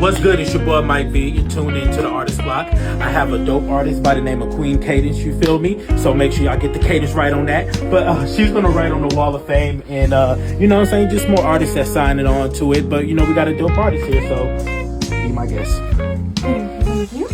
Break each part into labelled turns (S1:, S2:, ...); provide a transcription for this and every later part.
S1: What's good? It's your boy Mike V. You're tuned into the Artist Block. I have a dope artist by the name of Queen.Kadynce, you feel me? So make sure y'all get the cadence right on that. But she's gonna write on the Wall of Fame, and you know what I'm saying? Just more artists that signing on to it. But you know, we got a dope artist here, so be my guest.
S2: Thank you.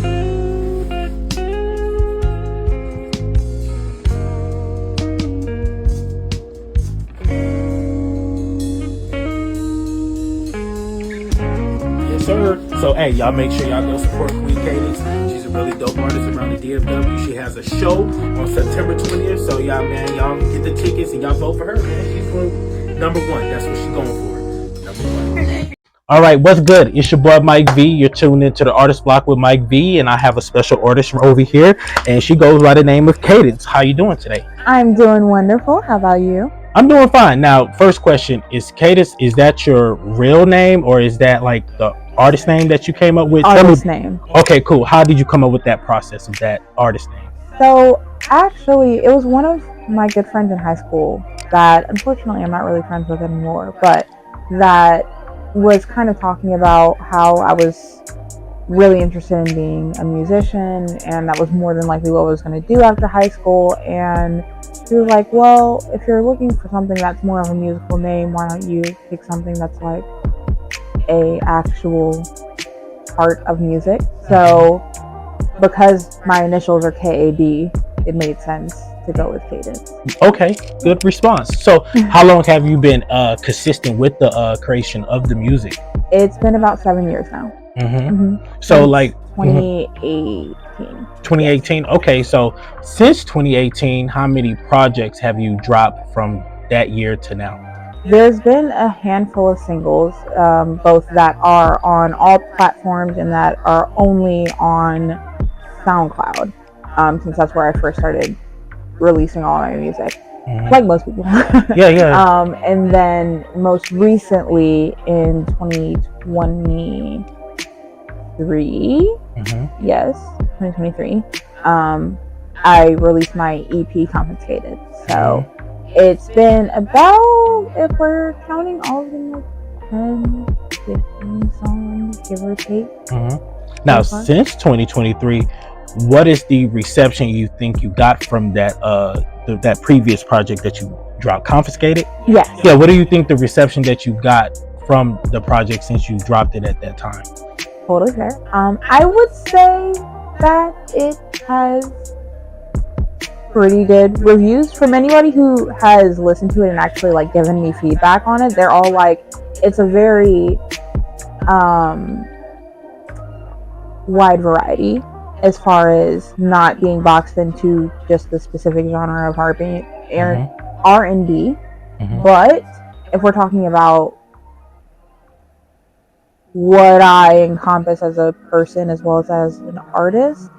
S1: So hey, y'all make sure y'all go support Queen.Kadynce. She's a really dope artist around the DFW. She has a show on September 20th. So y'all get the tickets and y'all vote for her, man. She's going number one. That's what she's going for. Number one. All right, what's good? It's your boy Mike V. You're tuned into the Artist Block with Mike V, and I have a special artist from over here, and she goes by the name of Kadynce. How you doing today?
S2: I'm doing wonderful. How about you?
S1: I'm doing fine. Now, first question is Kadynce. Is that your real name, or is that like the artist name that you came up with?
S2: Artist name.
S1: Okay, cool. How did you come up with that process of that artist name?
S2: So actually, it was one of my good friends in high school that unfortunately I'm not really friends with anymore, but that was kind of talking about how I was really interested in being a musician, and that was more than likely what I was going to do after high school. And she was like, well, if you're looking for something that's more of a musical name, why don't you pick something that's like a actual part of music? So because my initials are KAD, it made sense to go with Kadynce. Okay,
S1: good response. So how long have you been consistent with the creation of the music?
S2: It's been about 7 years now.
S1: So since like
S2: 2018.
S1: 2018. Okay, so since 2018, how many projects have you dropped from that year to now?
S2: There's been a handful of singles, both that are on all platforms and that are only on SoundCloud, since that's where I first started releasing all my music, like most people.
S1: Yeah.
S2: And then most recently in 2023, yes, 2023, I released my EP, Confiscated. So it's been about, if we're counting all of them, like 10, 15 songs, give or take.
S1: Now, since 2023, what is the reception you think you got from that that previous project that you dropped, Confiscated?
S2: Yes.
S1: Yeah, what do you think the reception that you got from the project since you dropped it at that time?
S2: Totally fair. I would say that it has pretty good reviews from anybody who has listened to it and actually like given me feedback on it. They're all like, it's a very wide variety as far as not being boxed into just the specific genre of R&B. But if we're talking about what I encompass as a person as well as an artist,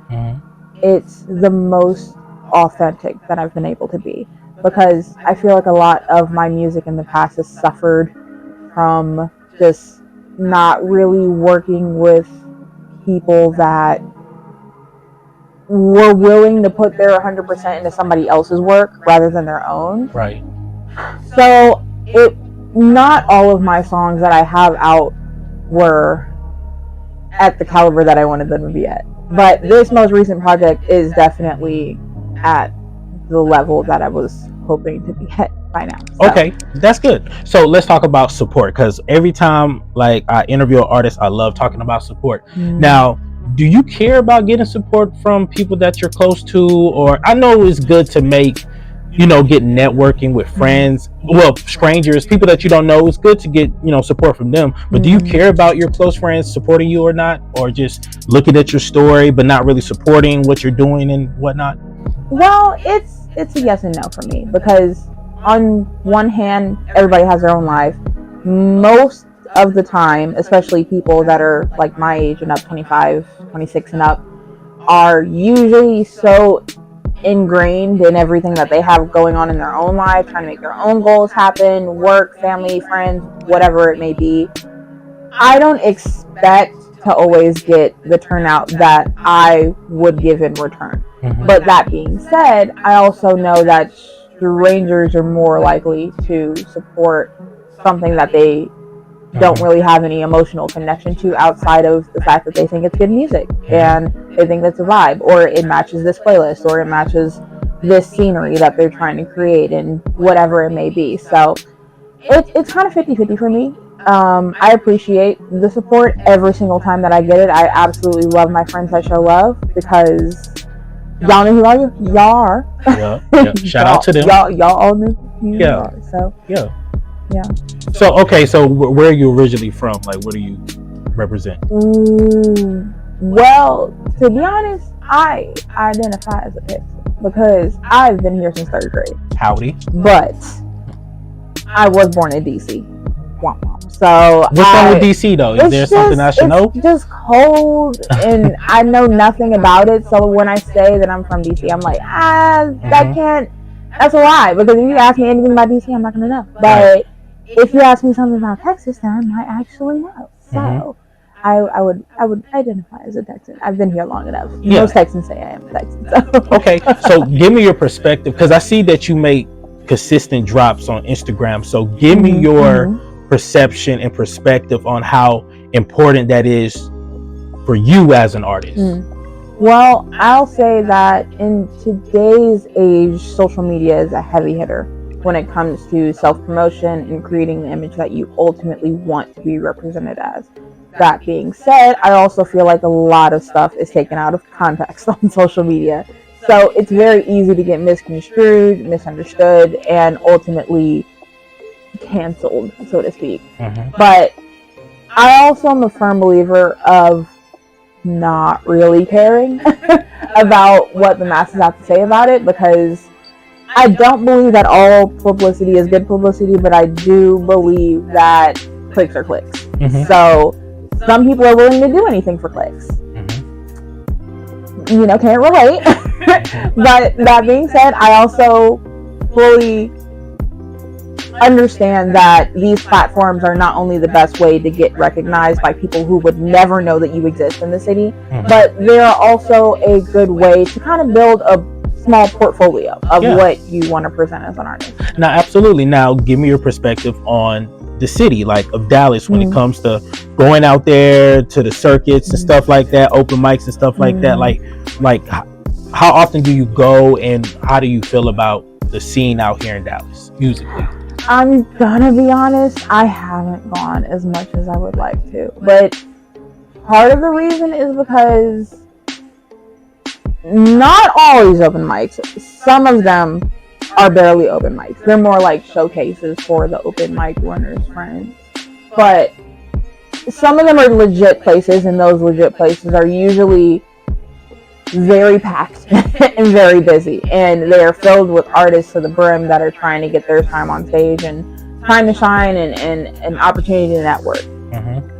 S2: it's the most authentic that I've been able to be, because I feel like a lot of my music in the past has suffered from just not really working with people that were willing to put their 100% into somebody else's work rather than their own.
S1: Right.
S2: So not all of my songs that I have out were at the caliber that I wanted them to be at, but this most recent project is definitely at the level that I was hoping to be at by now. So.
S1: Okay, that's good. So let's talk about support, because every time like I interview an artist, I love talking about support. Now, do you care about getting support from people that you're close to? Or I know it's good to make, get networking with friends, well, strangers, people that you don't know. It's good to get, support from them. But do you care about your close friends supporting you or not? Or just looking at your story but not really supporting what you're doing and whatnot?
S2: Well, it's a yes and no for me, because on one hand, everybody has their own life. Most of the time, especially people that are like my age and up, 25, 26 and up, are usually so ingrained in everything that they have going on in their own life, trying to make their own goals happen, work, family, friends, whatever it may be. I don't expect to always get the turnout that I would give in return. But that being said, I also know that strangers are more likely to support something that they don't really have any emotional connection to outside of the fact that they think it's good music and they think that's a vibe, or it matches this playlist, or it matches this scenery that they're trying to create, and whatever it may be. So it's kind of 50-50 for me. I appreciate the support every single time that I get it. I absolutely love my friends that show love, because y'all know who y'all are.
S1: Yeah. Shout out to them.
S2: Y'all all know who you are. So
S1: yeah.
S2: So
S1: okay, so where are you originally from? Like, what do you represent?
S2: Well, to be honest, I identify as a Texan because I've been here since 3rd grade.
S1: Howdy.
S2: But I was born in DC. So
S1: what's wrong with DC though? Is there something I should know?
S2: It's just cold, and I know nothing about it. So when I say that I'm from DC, I'm like, that can't. That's a lie, because if you ask me anything about DC, I'm not gonna know. But if you ask me something about Texas, then I might actually know. So I would identify as a Texan. I've been here long enough. Most Texans say I am a Texan. So.
S1: Okay, so give me your perspective, because I see that you make consistent drops on Instagram. So give me your perception and perspective on how important that is for you as an artist.
S2: Well, I'll say that in today's age, social media is a heavy hitter when it comes to self-promotion and creating the image that you ultimately want to be represented as. That being said, I also feel like a lot of stuff is taken out of context on social media. So it's very easy to get misconstrued, misunderstood, and ultimately canceled, so to speak. But I also am a firm believer of not really caring about what the masses have to say about it, because I don't believe that all publicity is good publicity, but I do believe that clicks are clicks. So some people are willing to do anything for clicks. Can't relate. But that being said, I also fully understand that these platforms are not only the best way to get recognized by people who would never know that you exist in the city, but they are also a good way to kind of build a small portfolio of what you want to present as an artist.
S1: Now, absolutely. Now, give me your perspective on the city, like of Dallas, when it comes to going out there to the circuits and stuff like that, open mics and stuff like that. Like how often do you go, and how do you feel about the scene out here in Dallas musically?
S2: I'm gonna be honest, I haven't gone as much as I would like to, but part of the reason is because not always open mics. Some of them are barely open mics. They're more like showcases for the open mic runners' friends. But some of them are legit places, and those legit places are usually very packed and very busy, and they're filled with artists to the brim that are trying to get their time on stage and time to shine and an opportunity to network.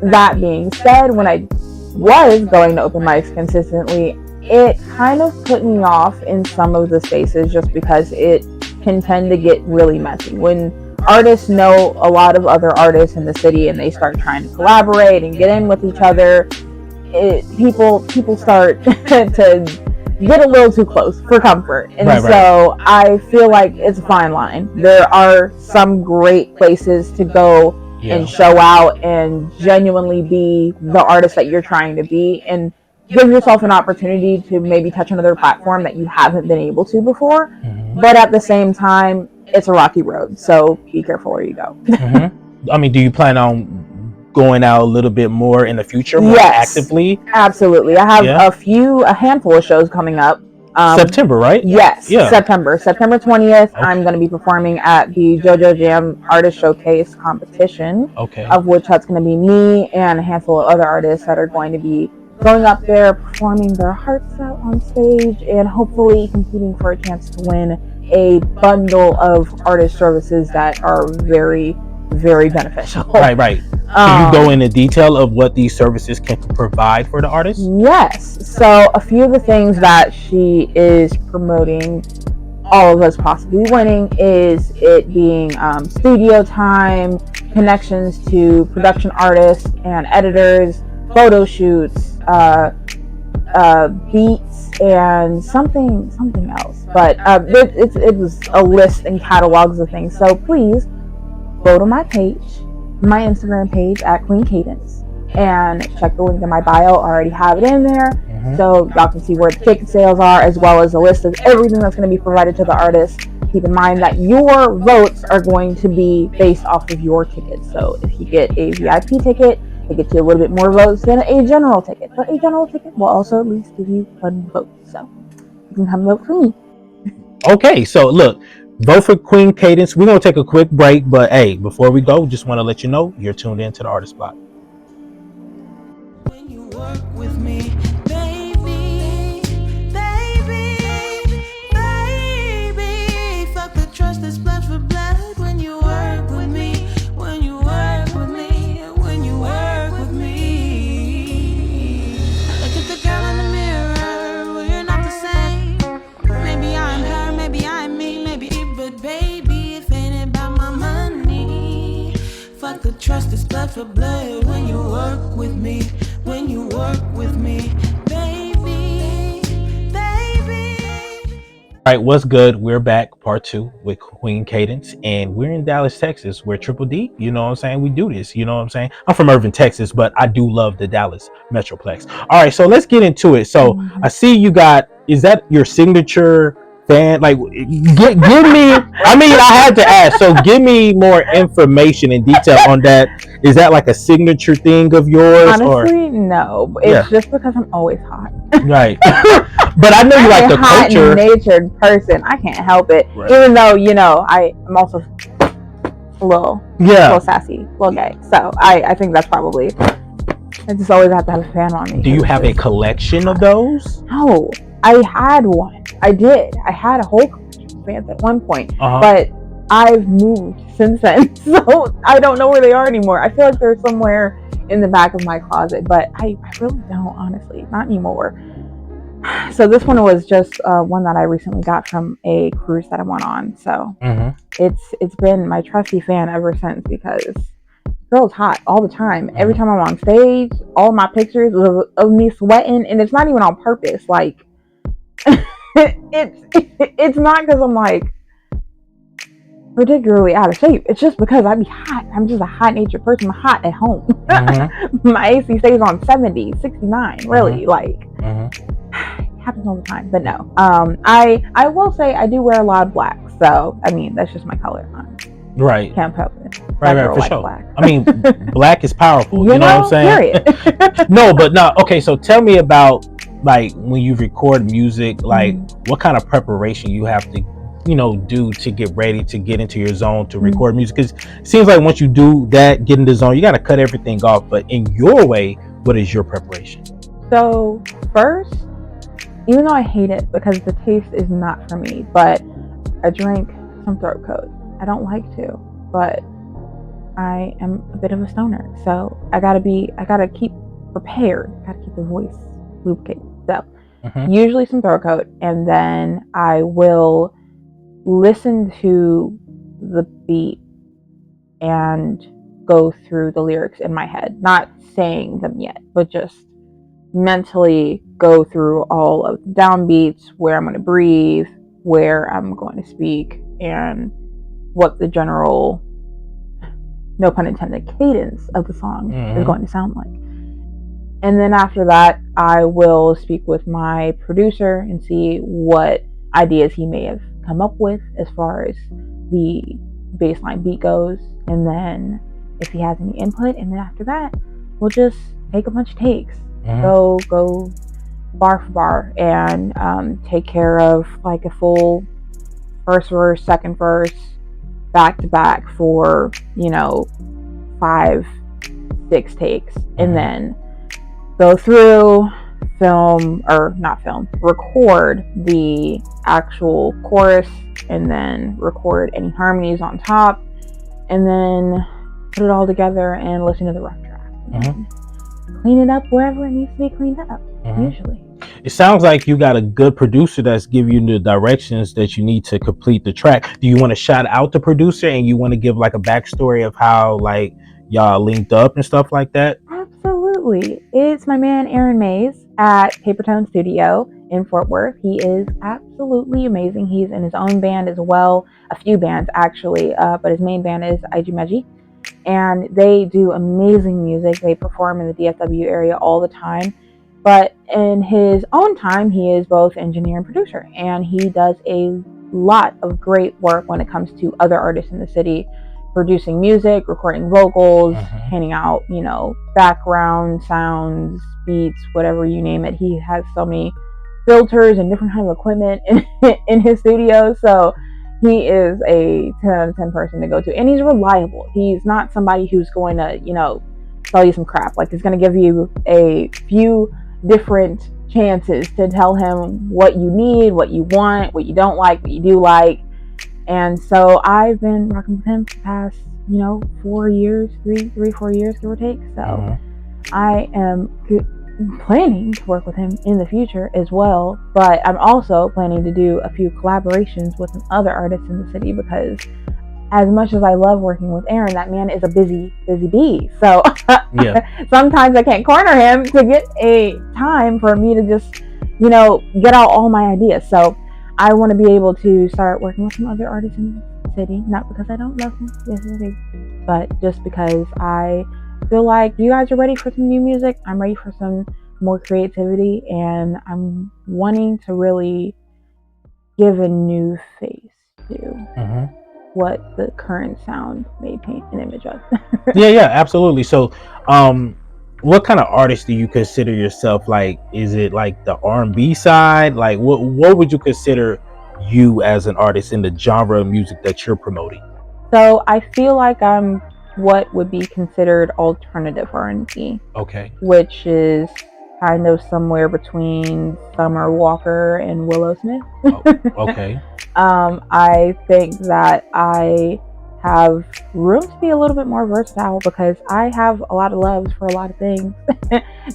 S2: That being said, when I was going to open mics consistently, it kind of put me off in some of the spaces, just because it can tend to get really messy. When artists know a lot of other artists in the city and they start trying to collaborate and get in with each other, people start to get a little too close for comfort. And so I feel like it's a fine line. There are some great places to go and show out and genuinely be the artist that you're trying to be, and give yourself an opportunity to maybe touch another platform that you haven't been able to before. But at the same time, it's a rocky road, so be careful where you go.
S1: I mean, do you plan on going out a little bit more in the future, more actively?
S2: Absolutely. I have a handful of shows coming up.
S1: September, right?
S2: Yes, September 20th. I'm going to be performing at the JojoJam Artist Showcase competition, of which that's going to be me and a handful of other artists that are going to be going up there, performing their hearts out on stage, and hopefully competing for a chance to win a bundle of artist services that are very, very beneficial.
S1: Right. Can you go into detail of what these services can provide for the artist?
S2: Yes. So a few of the things that she is promoting, all of us possibly winning, is it being studio time, connections to production artists and editors, photo shoots, beats, and something else. But it was a list and catalogs of things. So please go to my page, my Instagram page at queen.kadynce and check the link in my bio. I already have it in there. So y'all can see where the ticket sales are, as well as a list of everything that's going to be provided to the artist. Keep in mind that your votes are going to be based off of your tickets. So if you get a VIP ticket, it gets you a little bit more votes than a general ticket. But a general ticket will also at least give you one vote. So you can come vote for me.
S1: Okay, so look, vote for Queen Kadynce. We're going to take a quick break, but hey, before we go, just want to let you know you're tuned in to the Artist Block.
S3: When you work with me, baby, fuck the trust that's blood for blood. When you work with me, when you work with me, when you work with me. Look at the girl in the mirror, we're not the same. Maybe I'm her, maybe I'm me, maybe, but baby, if ain't about my money, fuck the trust that's blood for blood. When you work with me, when you work with me, baby.
S1: All right, what's good? We're back, part 2 with Queen Kadynce, and we're in Dallas, Texas, where Triple D, you know what I'm saying, we do this, you know what I'm saying? I'm from Irving, Texas, but I do love the Dallas Metroplex. All right, so let's get into it. So I see you got, is that your signature fan? Like, give me, I mean, I had to ask, so give me more information and detail on that. Is that like a signature thing of yours?
S2: Honestly, no. It's just because I'm always hot.
S1: Right. But I know you like the culture.
S2: Hot-natured person. I can't help it. Right. Even though, you know, I'm also a little sassy, a little gay. So I think that's probably, I just always have to have a fan on me.
S1: Do you have a collection of those?
S2: No. I had one. I did. I had a whole collection of fans at one point. But I've moved since then. So I don't know where they are anymore. I feel like they're somewhere in the back of my closet. But I really don't, honestly. Not anymore. So this one was just one that I recently got from a cruise that I went on. So it's been my trusty fan ever since, because girl's hot all the time. Every time I'm on stage, all my pictures of me sweating, and it's not even on purpose. Like it's not because I'm like particularly out of shape. It's just because I be hot. I'm just a hot-natured person. I'm hot at home. My AC stays on 70, 69. Really, like. Happens all the time, but no. I will say I do wear a lot of black, so I mean that's just my color.
S1: Right.
S2: Can't help it.
S1: Right, for sure. Black. I mean, black is powerful. You know what I'm saying?
S2: Period.
S1: No, but no. Okay, so tell me about like when you record music, like what kind of preparation you have to, you know, do to get ready to get into your zone to record music. Because it seems like once you do that, get in the zone, you got to cut everything off. But in your way, what is your preparation?
S2: So first, even though I hate it because the taste is not for me, but I drink some throat coat. I don't like to, but I am a bit of a stoner. So I gotta keep prepared. I gotta keep the voice lubricated. So usually some throat coat, and then I will listen to the beat and go through the lyrics in my head, not saying them yet, but just mentally go through all of the downbeats, where I'm going to breathe, where I'm going to speak, and what the general, no pun intended, cadence of the song is going to sound like. And then after that, I will speak with my producer and see what ideas he may have come up with as far as the baseline beat goes, and then if he has any input, and then after that, we'll just take a bunch of takes. Go bar for bar and take care of like a full first verse, second verse, back to back for, you know, 5-6 takes, and then go through, record the actual chorus, and then record any harmonies on top, and then put it all together and listen to the rough draft. Clean it up wherever it needs to be cleaned up, usually.
S1: It sounds like you got a good producer that's giving you the directions that you need to complete the track. Do you want to shout out the producer, and you want to give like a backstory of how like y'all linked up and stuff like that?
S2: Absolutely. It's my man Aaron Mays at Papertone Studio in Fort Worth. He is absolutely amazing. He's in his own band as well, a few bands actually, but his main band is IG Meji. and they do amazing music. They perform in the DFW area all the time. But in his own time, he is both engineer and producer, and he does a lot of great work when it comes to other artists in the city, producing music, recording vocals, handing out, background sounds, beats, whatever you name it. He has so many filters and different kinds of equipment in his studio. So he is a 10 out of 10 person to go to, and he's reliable. He's not somebody who's going to, tell you some crap. Like, he's going to give you a few different chances to tell him what you need, what you want, what you don't like, what you do like. And so I've been working with him for the past, 4 years, 4 years, give or take. So I am planning to work with him in the future as well. But I'm also planning to do a few collaborations with some other artists in the city, because as much as I love working with Aaron, that man is a busy bee. So sometimes I can't corner him to get a time for me to just, get out all my ideas. So I want to be able to start working with some other artists in the city, not because I don't love them, but just because I feel like you guys are ready for some new music. I'm ready for some more creativity, and I'm wanting to really give a new face to what the current sound may paint an image of.
S1: yeah, absolutely. So what kind of artist do you consider yourself? Like, is it like the R&B side? Like, what would you consider you as an artist in the genre of music that you're promoting?
S2: So I feel like I'm what would be considered alternative R&B.
S1: Okay.
S2: Which is kind of somewhere between Summer Walker and Willow Smith.
S1: Okay.
S2: I think that I have room to be a little bit more versatile, because I have a lot of loves for a lot of things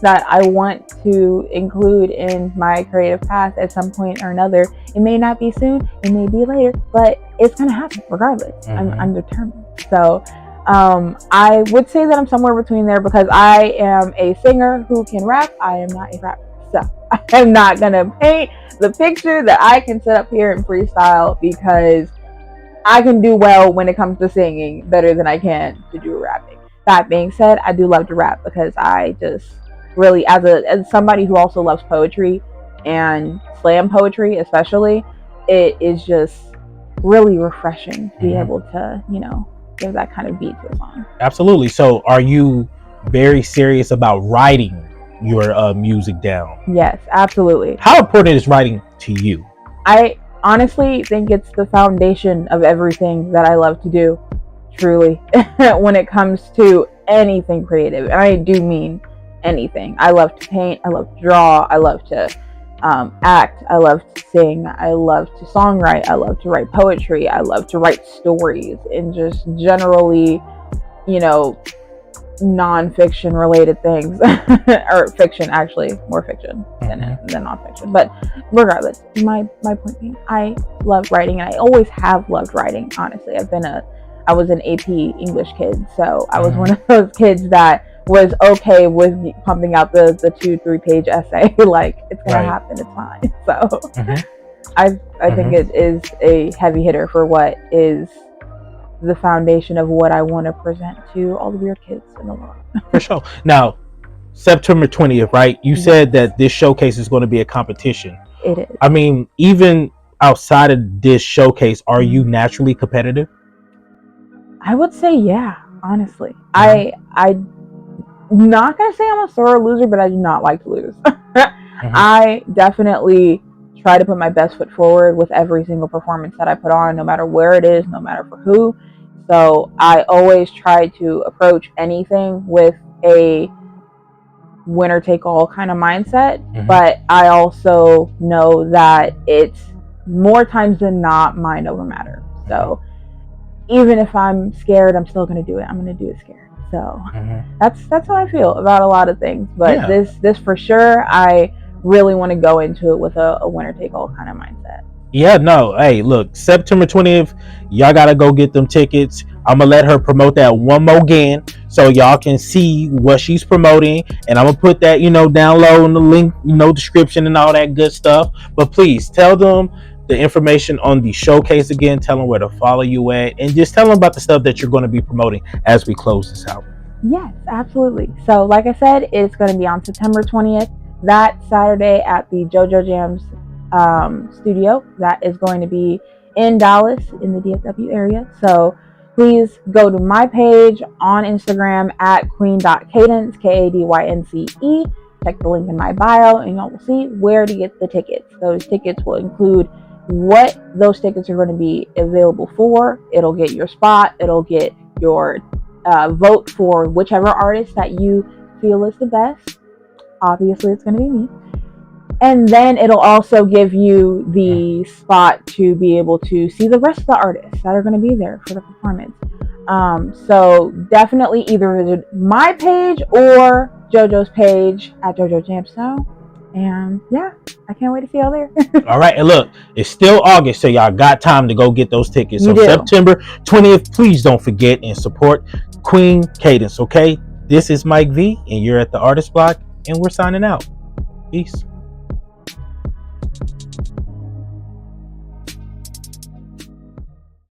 S2: that I want to include in my creative path at some point or another. It may not be soon, it may be later, but it's gonna happen regardless. I'm determined. So I would say that I'm somewhere between there, because I am a singer who can rap. I am not a rapper. So I am not gonna paint the picture that I can sit up here and freestyle, because I can do well when it comes to singing better than I can to do rapping. That being said, I do love to rap, because I just really, as somebody who also loves poetry and slam poetry especially, it is just really refreshing to be able to, give that kind of beat to a song.
S1: Absolutely. So are you very serious about writing your music down?
S2: Yes, absolutely.
S1: How important is writing to you?
S2: I honestly think it's the foundation of everything that I love to do, truly. When it comes to anything creative, and I do mean anything. I love to paint, I love to draw, I love to act, I love to sing, I love to songwrite, I love to write poetry, I love to write stories, and just generally, non-fiction related things, or fiction, actually, more fiction than non-fiction. But regardless, my point being, I love writing, and I always have loved writing. Honestly, I was an AP English kid, so I was one of those kids that was okay with pumping out the 2-3 page essay. Like, it's gonna happen, it's fine. So I think it is a heavy hitter for what is the foundation of what I want to present to all the weird kids in the world.
S1: For sure. Now, September 20th, right? You said that this showcase is going to be a competition.
S2: It is.
S1: I mean, even outside of this showcase, are you naturally competitive?
S2: I would say, yeah, honestly. I'm not going to say I'm a sore loser, but I do not like to lose. I definitely try to put my best foot forward with every single performance that I put on, no matter where it is, no matter for who. So I always try to approach anything with a winner take all kind of mindset. But I also know that it's more times than not mind over matter. So even if I'm scared, I'm still going to do it. I'm going to do it scared. So that's how I feel about a lot of things. But this for sure, I really want to go into it with a winner take all kind of mindset.
S1: Yeah, no. Hey, look, September 20th, y'all gotta go get them tickets. I'm gonna let her promote that one more again, so y'all can see what she's promoting, and I'm gonna put that, down low in the link, description and all that good stuff. But please tell them the information on the showcase again, tell them where to follow you at, and just tell them about the stuff that you're going to be promoting as we close this out.
S2: Yes, absolutely. So like I said, it's going to be on September 20th, that Saturday at the JojoJam's studio. That is going to be in Dallas in the DFW area. So please go to my page on Instagram at queen.kadynce, KadynceE. Check the link in my bio and y'all will see where to get the tickets. Those tickets will include what those tickets are going to be available for. It'll get your spot. It'll get your vote for whichever artist that you feel is the best. Obviously, it's going to be me. And then it'll also give you the spot to be able to see the rest of the artists that are going to be there for the performance. So definitely either visit my page or JoJo's page at JojoJam. And yeah, I can't wait to see y'all there.
S1: All right, and look, it's still August, so y'all got time to go get those tickets. So September 20th, please don't forget and support Queen Kadynce, okay? This is Mike V, and you're at the Artist Block, and we're signing out. Peace.